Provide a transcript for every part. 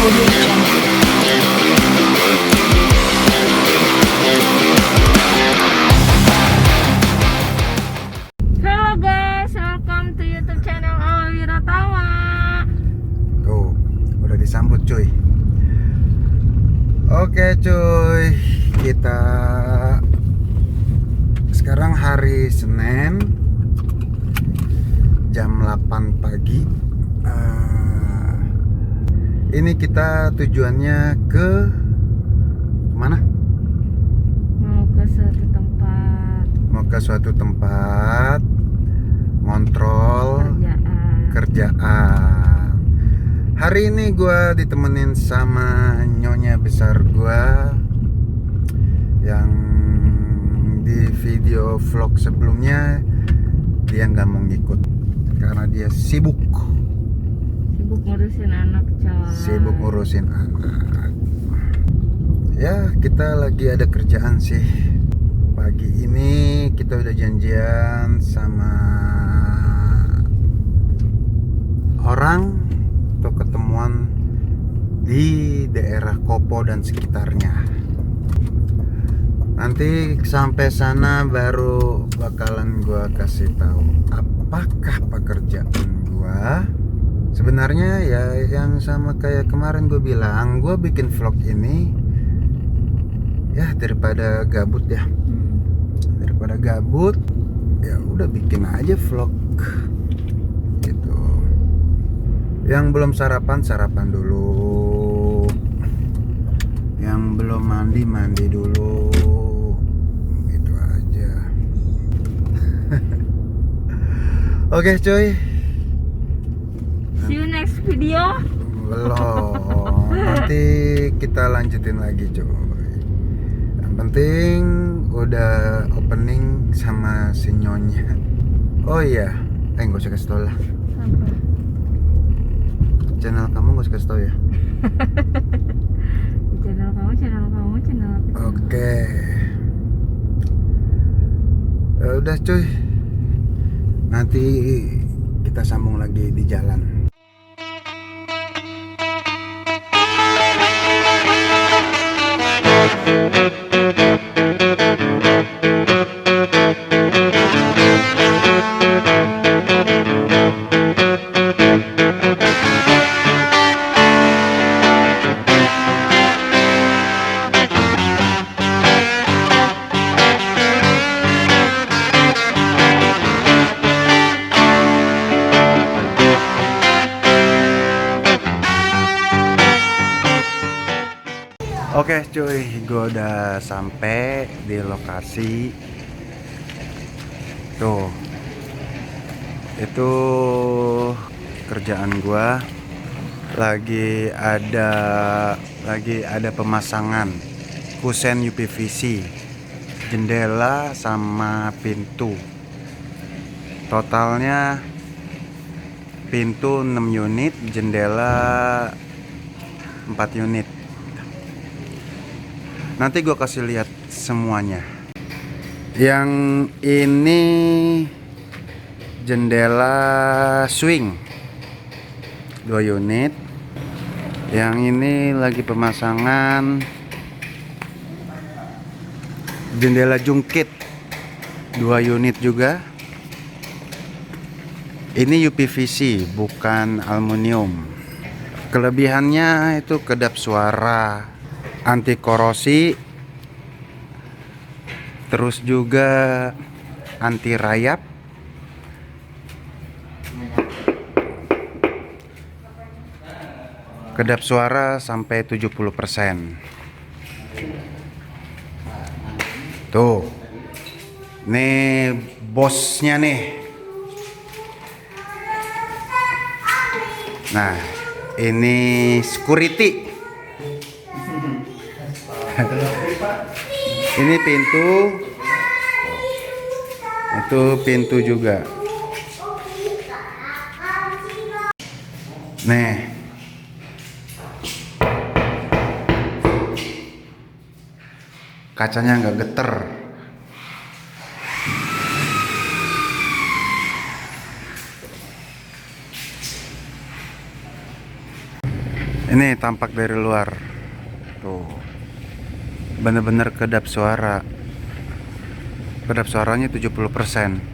Audio Jungle. Halo guys, welcome to YouTube channel Awi Wiratawa. Tuh, udah disambut cuy. Oke cuy, kita sekarang hari Senin jam 8 pagi. Ini kita tujuannya ke mana? Mau ke suatu tempat Ngontrol kerjaan. Hari ini gue ditemenin sama nyonya besar gue yang di video vlog sebelumnya dia nggak mau ngikut karena dia sibuk ngurusin anak coy. sibuk ngurusin anak. Ya kita lagi ada kerjaan sih. Pagi ini kita udah janjian sama orang untuk ketemuan di daerah Kopo dan sekitarnya. Nanti sampai sana baru bakalan gua kasih tahu apakah pekerjaan gua. Sebenarnya ya yang sama kayak kemarin gue bilang, gue bikin vlog ini ya daripada gabut ya. Daripada gabut ya udah bikin aja vlog gitu. Yang belum sarapan dulu, yang belum mandi dulu, gitu aja. Oke cuy, See you next video. belum, nanti kita lanjutin lagi cuy. Yang penting udah opening sama si nyonya. Oh iya, nggak usah kasih tau lah. Apa? Channel kamu nggak usah kasih tau ya. Channel kamu. Oke. Ya udah cuy. Nanti kita sambung lagi di jalan. Oke cuy, gue udah sampai di lokasi. Tuh, itu kerjaan gue. Lagi ada pemasangan kusen UPVC, jendela sama pintu. Totalnya pintu 6 unit, jendela 4 unit. Nanti gue kasih lihat semuanya. Yang ini jendela swing 2 unit. Yang ini lagi pemasangan jendela jungkit 2 unit juga. Ini UPVC bukan aluminium. Kelebihannya itu kedap suara, anti korosi, terus juga anti rayap, kedap suara sampai 70%. Tuh, nih bosnya nih. Nah, ini security. Ini pintu, itu pintu juga. Nih, kacanya nggak geter. Ini tampak dari luar. Tuh. Bener-bener kedap suara. Kedap suaranya 70%.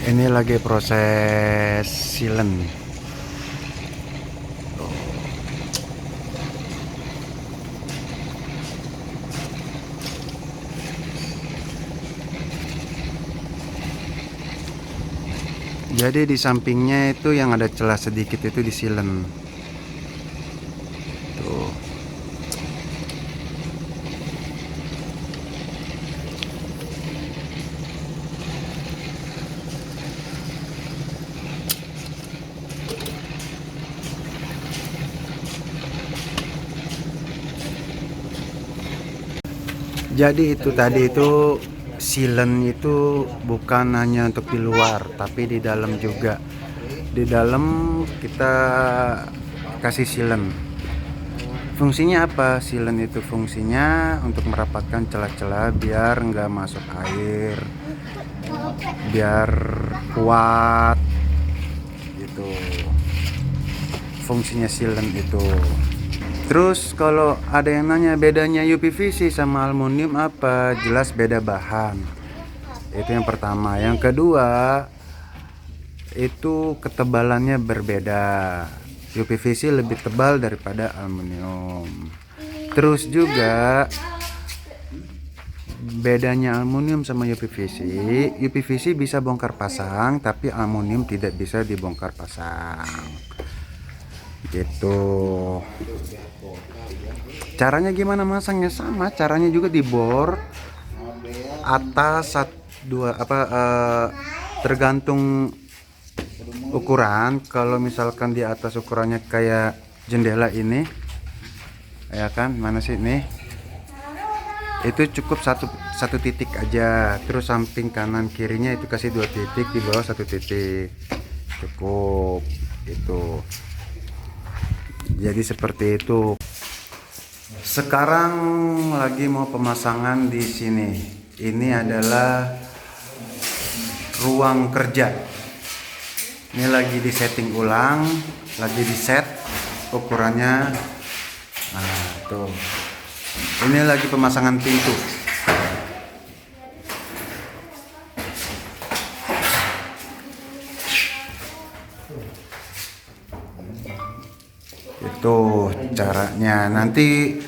Ini lagi proses silen. Jadi di sampingnya itu yang ada celah sedikit itu disilen. Tuh. Jadi itu tadi itu silen itu bukan hanya untuk di luar, tapi di dalam juga. Di dalam kita kasih silen. Fungsinya apa? Silen itu fungsinya untuk merapatkan celah-celah biar nggak masuk air, biar kuat gitu. Fungsinya silen itu. Terus kalau ada yang nanya bedanya UPVC sama aluminium apa? Jelas beda bahan. Itu yang pertama. Yang kedua, itu ketebalannya berbeda. UPVC lebih tebal daripada aluminium. Terus juga bedanya aluminium sama UPVC, UPVC bisa bongkar pasang, tapi aluminium tidak bisa dibongkar pasang. Gitu. Caranya gimana masangnya? Sama, caranya juga dibor atas tergantung ukuran. Kalau misalkan di atas ukurannya kayak jendela ini, ya kan, mana sih nih? Itu cukup satu titik aja. Terus samping kanan kirinya itu kasih 2 titik, di bawah 1 titik, cukup itu. Jadi seperti itu. Sekarang lagi mau pemasangan di sini. Ini adalah ruang kerja. Ini lagi di setting ulang, lagi di set ukurannya. Nah, tuh. Ini lagi pemasangan pintu. Itu caranya. Nanti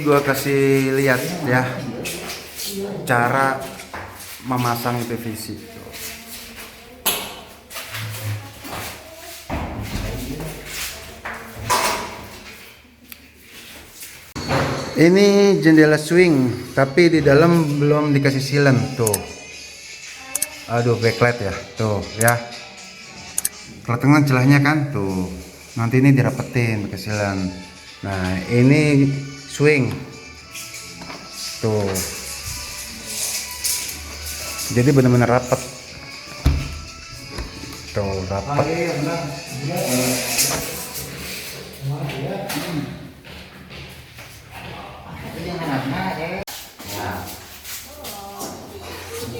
gua kasih lihat ya cara memasang PVC. Ini jendela swing, tapi di dalam belum dikasih silen tuh. Aduh, backlight ya, tuh ya. Kelihatan celahnya kan tuh. Nanti ini dirapetin pakai silen. Nah, ini swing tuh. Jadi benar-benar rapat. Tuh, rapat.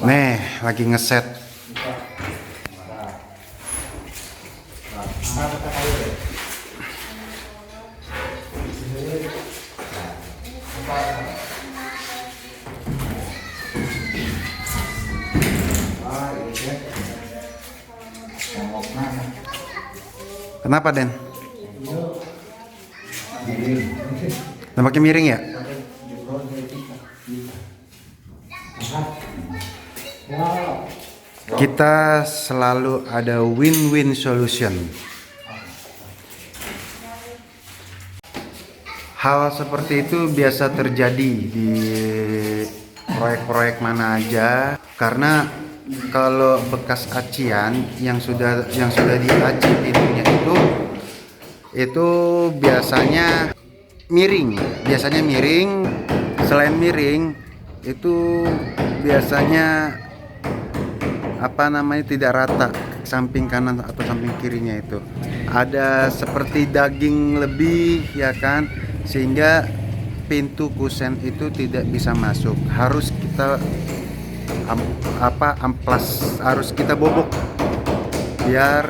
Nih, lagi ngeset. Kenapa, Den? Nampaknya miring ya? Kita selalu ada win-win solution. Hal seperti itu biasa terjadi di proyek-proyek mana aja, karena kalau bekas acian yang sudah diaci pintunya itu biasanya miring. Selain miring, itu biasanya tidak rata samping kanan atau samping kirinya, itu ada seperti daging lebih, ya kan, sehingga pintu kusen itu tidak bisa masuk. Harus kita amplas harus kita bobok biar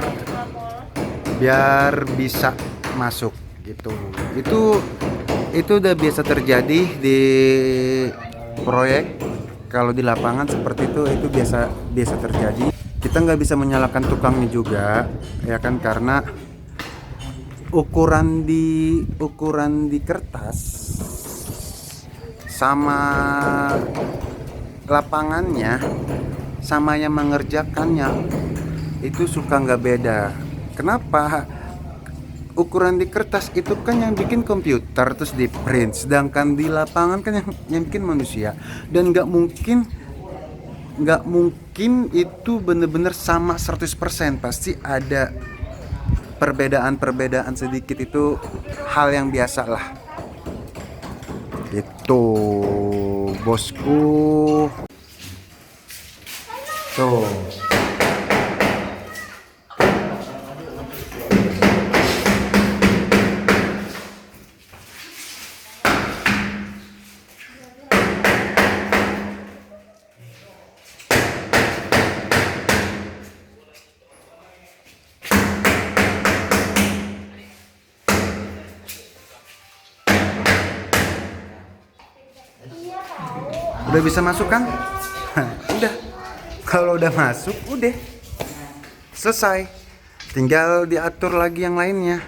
bisa masuk gitu. Itu udah biasa terjadi di proyek. Kalau di lapangan seperti itu biasa terjadi. Kita nggak bisa menyalahkan tukangnya juga, ya kan, karena ukuran di kertas sama lapangannya sama yang mengerjakannya itu suka nggak beda. Kenapa? Ukuran di kertas itu kan yang bikin komputer terus di print, sedangkan di lapangan kan yang bikin manusia. Dan nggak mungkin itu bener-bener sama 100%, pasti ada perbedaan sedikit, itu hal yang biasa lah. Itu bosku tuh. Udah bisa masuk kan? Udah. Kalau udah masuk, udah selesai. Tinggal diatur lagi yang lainnya.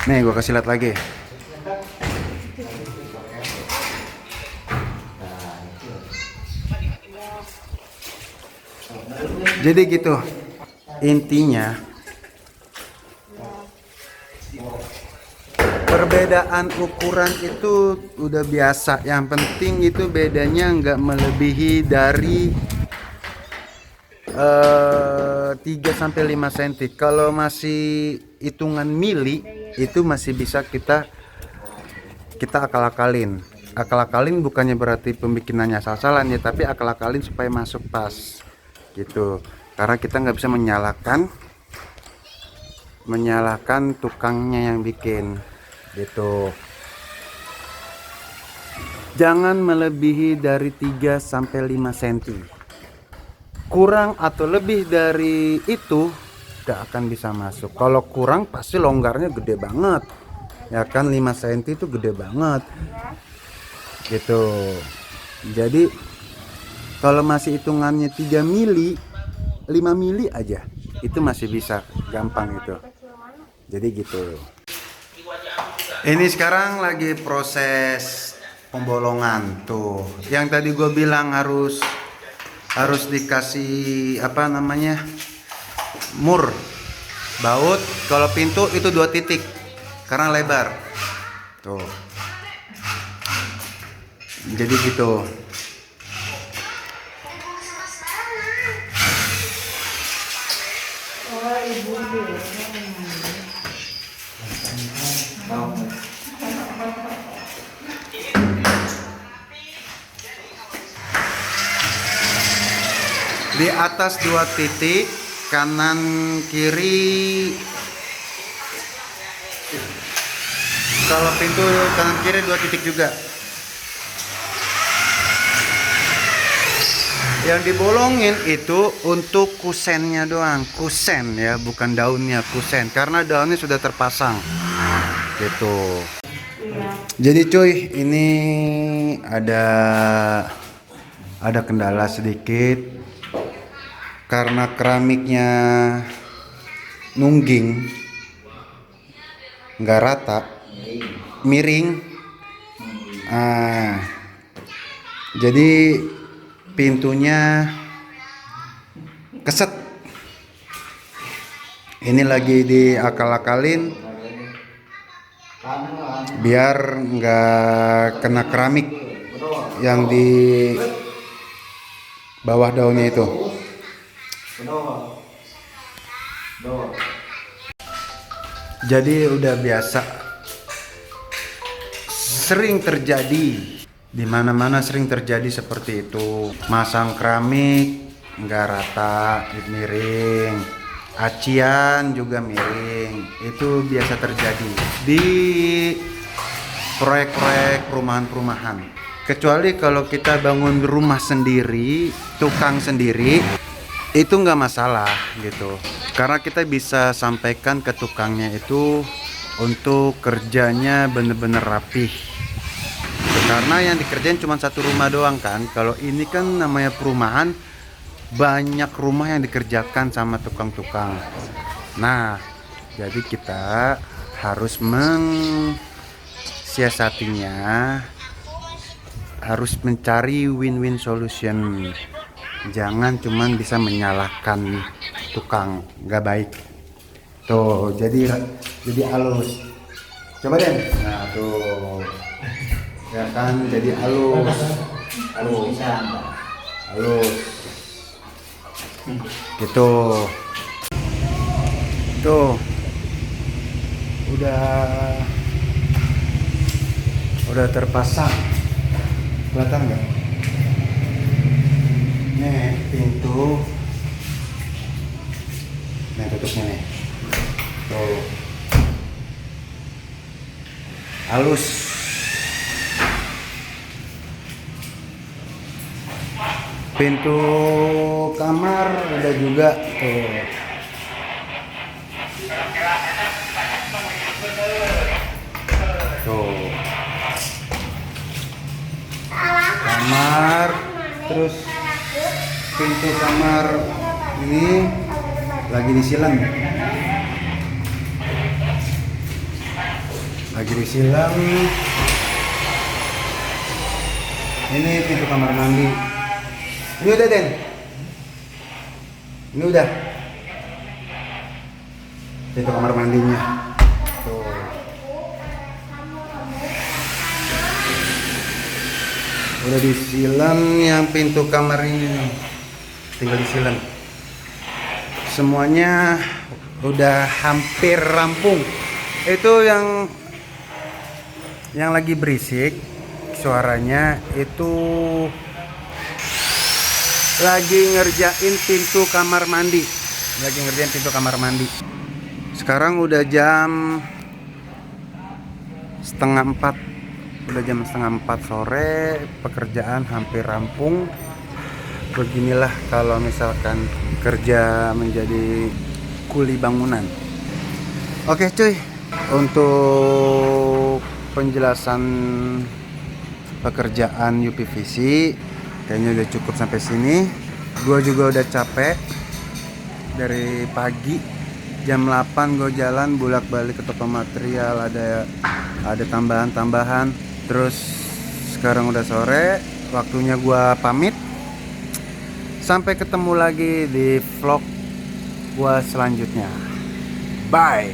Nih, gua kasih lihat lagi. Jadi gitu. Intinya perbedaan ukuran itu udah biasa. Yang penting itu bedanya nggak melebihi dari 3-5 cm. Kalau masih hitungan mili itu masih bisa kita akal-akalin. Akal-akalin bukannya berarti pembikinannya salah-salah ya, tapi akal-akalin supaya masuk pas gitu. Karena kita nggak bisa menyalahkan tukangnya yang bikin gitu. Jangan melebihi dari 3-5 cm. Kurang atau lebih dari itu gak akan bisa masuk. Kalau kurang pasti longgarnya gede banget, ya kan, 5 cm itu gede banget gitu. Jadi kalau masih hitungannya 3 mili, 5 mili aja itu masih bisa, gampang itu. Jadi gitu. Ini sekarang lagi proses pembolongan tuh. Yang tadi gue bilang harus dikasih apa namanya, mur baut. Kalau pintu itu 2 titik karena lebar tuh. Jadi gitu. Di atas 2 titik, kanan kiri. Kalau pintu kanan kiri 2 titik juga. Yang dibolongin itu untuk kusennya doang, kusen ya, bukan daunnya, kusen, karena daunnya sudah terpasang gitu. Jadi cuy, ini ada kendala sedikit karena keramiknya nungging, nggak rata, miring. Jadi pintunya keset. Ini lagi diakal-akalin biar nggak kena keramik yang di bawah daunnya itu. Jadi udah biasa, sering terjadi di mana-mana, sering terjadi seperti itu. Masang keramik nggak rata, miring, acian juga miring, itu biasa terjadi di proyek-proyek perumahan-perumahan. Kecuali kalau kita bangun rumah sendiri, tukang sendiri, itu nggak masalah gitu. Karena kita bisa sampaikan ke tukangnya itu untuk kerjanya bener-bener rapih. Karena yang dikerjain cuma satu rumah doang kan. Kalau ini kan namanya perumahan, banyak rumah yang dikerjakan sama tukang-tukang. Nah, jadi kita harus mensiasatinya, harus mencari win-win solution. Jangan cuman bisa menyalahkan tukang, nggak baik. Tuh, jadi halus. Coba deh. Nah, tuh. Ya kan, jadi halus. Halus. Gitu. Tuh. Udah terpasang. Kelihatan nggak? Nih pintu. Nah, tutupnya nih. Tuh. Halus. Pintu kamar udah juga tuh. Tuh. Kamar, terus pintu kamar ini lagi disilang. Ini pintu kamar mandi. Ini udah, Den. Ini udah. Pintu kamar mandinya. Tuh. Udah disilang yang pintu kamar ini nih. Tinggal disilang. Semuanya udah hampir rampung. Itu yang lagi berisik suaranya itu lagi ngerjain pintu kamar mandi. Sekarang udah jam setengah 4 sore, pekerjaan hampir rampung. Beginilah kalau misalkan kerja menjadi kuli bangunan. Oke cuy, untuk penjelasan pekerjaan UPVC kayaknya udah cukup sampai sini. Gue juga udah capek dari pagi. Jam 8 gue jalan bolak-balik ke toko material, ada tambahan. Terus sekarang udah sore, waktunya gue pamit. Sampai ketemu lagi di vlog gue selanjutnya. Bye.